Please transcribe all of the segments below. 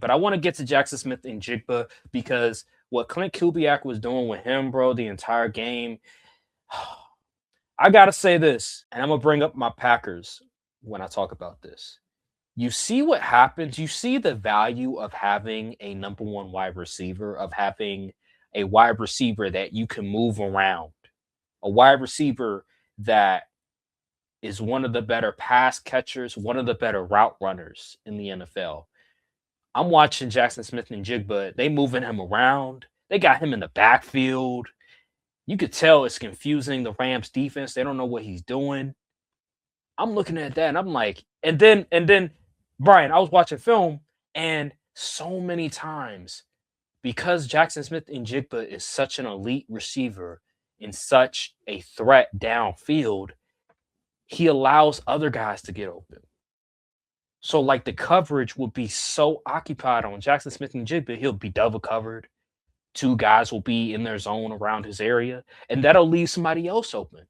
but I want to get to Jaxon Smith-Njigba because what Clint Kubiak was doing with him, bro, the entire game. I gotta say this, and I'm gonna bring up my Packers when I talk about this. You see what happens. You see the value of having a number one wide receiver, of having a wide receiver that you can move around, a wide receiver that is one of the better pass catchers, one of the better route runners in the NFL. I'm watching Jaxon Smith-Njigba. They moving him around. They got him in the backfield. You could tell it's confusing the Rams defense. They don't know what he's doing. I'm looking at that and I'm like, and then Brian, I was watching film and so many times because Jaxon Smith-Njigba is such an elite receiver and such a threat downfield, he allows other guys to get open. So like the coverage would be so occupied on Jaxon Smith-Njigba, he'll be double covered. Two guys will be in their zone around his area, and that'll leave somebody else open.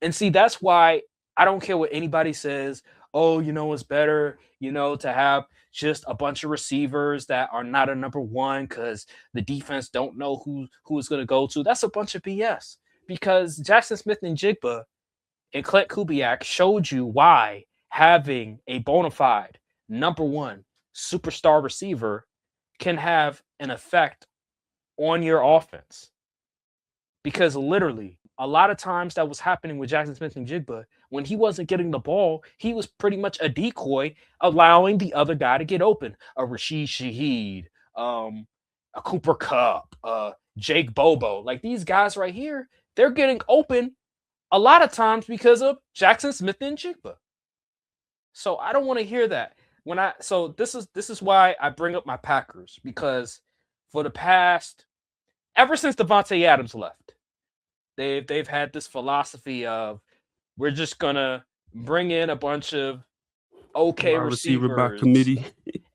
And see, that's why I don't care what anybody says. Oh, it's better, to have just a bunch of receivers that are not a number one because the defense don't know who is going to go to. That's a bunch of BS because Jaxon Smith-Njigba and Clint Kubiak showed you why having a bona fide number one superstar receiver can have an effect on your offense. Because literally, a lot of times that was happening with Jaxon Smith-Njigba. When he wasn't getting the ball, he was pretty much a decoy, allowing the other guy to get open. A Rashid Shaheed, a Cooper Kupp, Jake Bobo. Like these guys right here, they're getting open a lot of times because of Jaxon Smith-Njigba. So I don't want to hear that. This is why I bring up my Packers, because for the past, ever since Devontae Adams left, they've had this philosophy of we're just gonna bring in a bunch of okay receivers by committee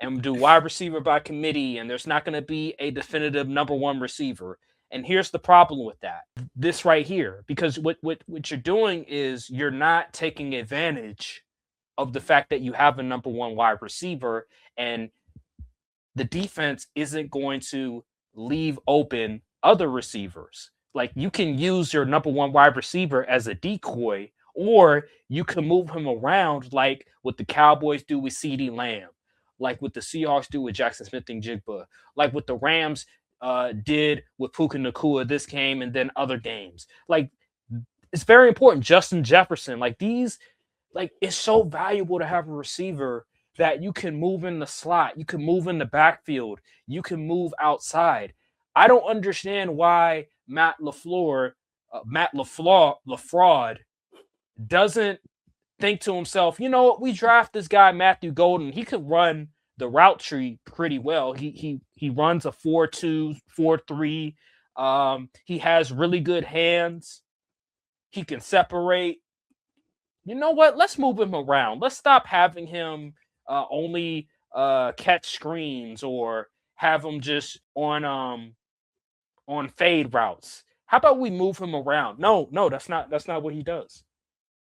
and do wide receiver by committee, and there's not gonna be a definitive number one receiver. And here's the problem with that. This right here, because what you're doing is you're not taking advantage of the fact that you have a number one wide receiver, and the defense isn't going to leave open other receivers. Like you can use your number one wide receiver as a decoy, or you can move him around like what the Cowboys do with CeeDee Lamb, like what the Seahawks do with Jaxon Smith-Njigba, like what the Rams did with Puka Nacua this game and then other games. Like it's very important. Justin Jefferson, like these, like it's so valuable to have a receiver that you can move in the slot, you can move in the backfield, you can move outside. I don't understand why Matt LaFleur doesn't think to himself, we draft this guy Matthew Golden. He could run the route tree pretty well. He runs a 4-2, 4-3. He has really good hands. He can separate. You know what? Let's move him around. Let's stop having him only catch screens or have him just on fade routes. How about we move him around? No, that's not what he does.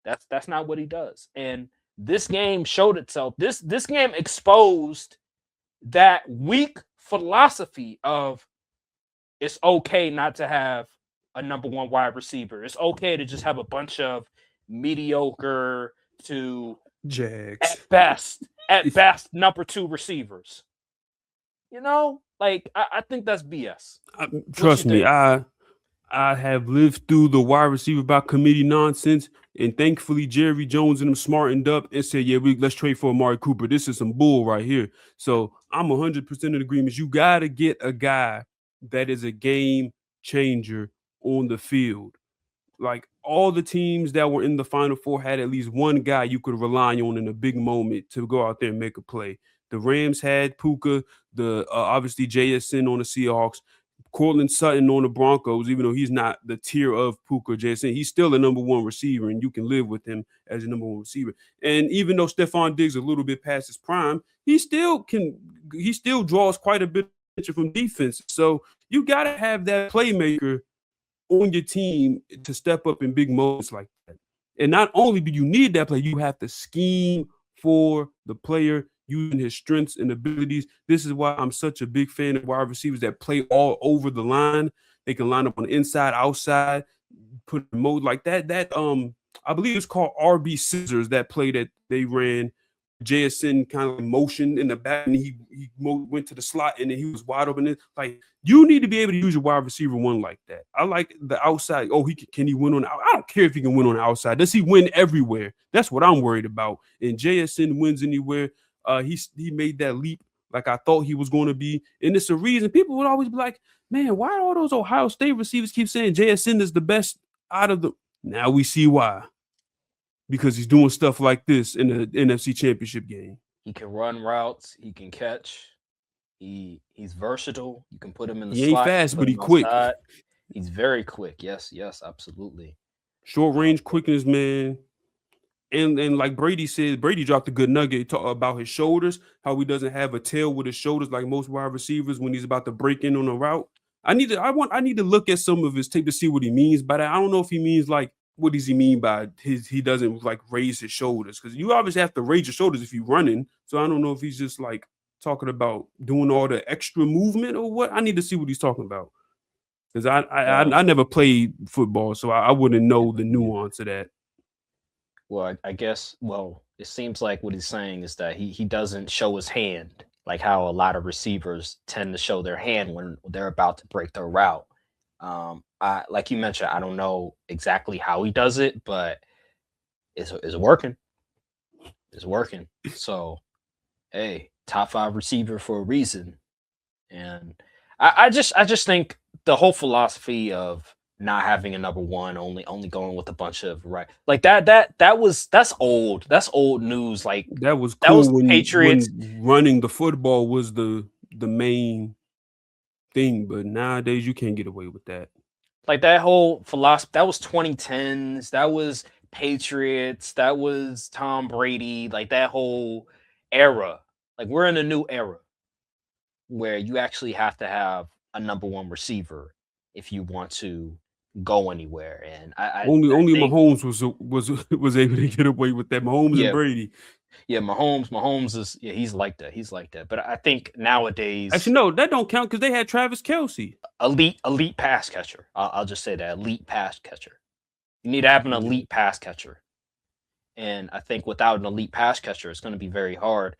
That's not what he does. And this game showed itself. This game exposed that weak philosophy of it's okay not to have a number one wide receiver. It's okay to just have a bunch of mediocre to Jags at best number two receivers. I think that's BS. Trust me, I have lived through the wide receiver by committee nonsense, and thankfully Jerry Jones and them smartened up and said, "Yeah, let's trade for Amari Cooper. This is some bull right here." So I'm 100% in agreement. You got to get a guy that is a game changer on the field. Like all the teams that were in the Final Four had at least one guy you could rely on in a big moment to go out there and make a play. The Rams had Puka, obviously JSN on the Seahawks, Cortland Sutton on the Broncos, even though he's not the tier of Puka JSN, he's still a number one receiver, and you can live with him as a number one receiver. And even though Stephon Diggs is a little bit past his prime, he still draws quite a bit of attention from defense. So you got to have that playmaker on your team to step up in big moments like that. And not only do you need that play, you have to scheme for the player. using his strengths and abilities. This is why I'm such a big fan of wide receivers that play all over the line. They can line up on the inside, outside, put mode like that. I believe it's called RB Scissors, that play that they ran. JSN kind of motioned in the back, and he went to the slot, and then he was wide open. Like, you need to be able to use your wide receiver one like that. I like the outside. Oh, can he win on? I don't care if he can win on the outside. Does he win everywhere? That's what I'm worried about. And JSN wins anywhere. He made that leap like I thought he was going to be, and it's a reason people would always be like, man, why all those Ohio State receivers keep saying JSN is the best out of the? Now we see why. Because he's doing stuff like this in the NFC Championship game. He can run routes. He can catch. He's versatile. You can put him in the slot. He ain't fast, but he's quick. He's very quick. Yes, absolutely. Short range quickness, man. And like Brady said, Brady dropped a good nugget about his shoulders, how he doesn't have a tail with his shoulders like most wide receivers when he's about to break in on a route. I need to look at some of his tape to see what he means by that. I don't know if he means like, what does he mean by he doesn't like raise his shoulders? Because you obviously have to raise your shoulders if you're running. So I don't know if he's just like talking about doing all the extra movement or what. I need to see what he's talking about. Because I never played football, so I wouldn't know the nuance of that. Well, I guess, it seems like what he's saying is that he doesn't show his hand, like how a lot of receivers tend to show their hand when they're about to break their route. Like you mentioned, I don't know exactly how he does it, but it's working. It's working. So, hey, top 5 receiver for a reason. And I just think the whole philosophy of not having a number one, only going with a bunch of that's old. That's old news. Like that was cool when Patriots when running the football was the main thing, but nowadays you can't get away with that. Like that whole philosophy, that was 2010s, that was Patriots, that was Tom Brady, like that whole era. Like we're in a new era where you actually have to have a number one receiver if you want to go anywhere. And I think Mahomes was able to get away with that. Mahomes and Brady. Yeah, Mahomes is he's like that. He's like that. But I think nowadays, actually, no, that don't count because they had Travis Kelce, elite pass catcher. I'll just say that, elite pass catcher. You need to have an elite pass catcher, and I think without an elite pass catcher, it's going to be very hard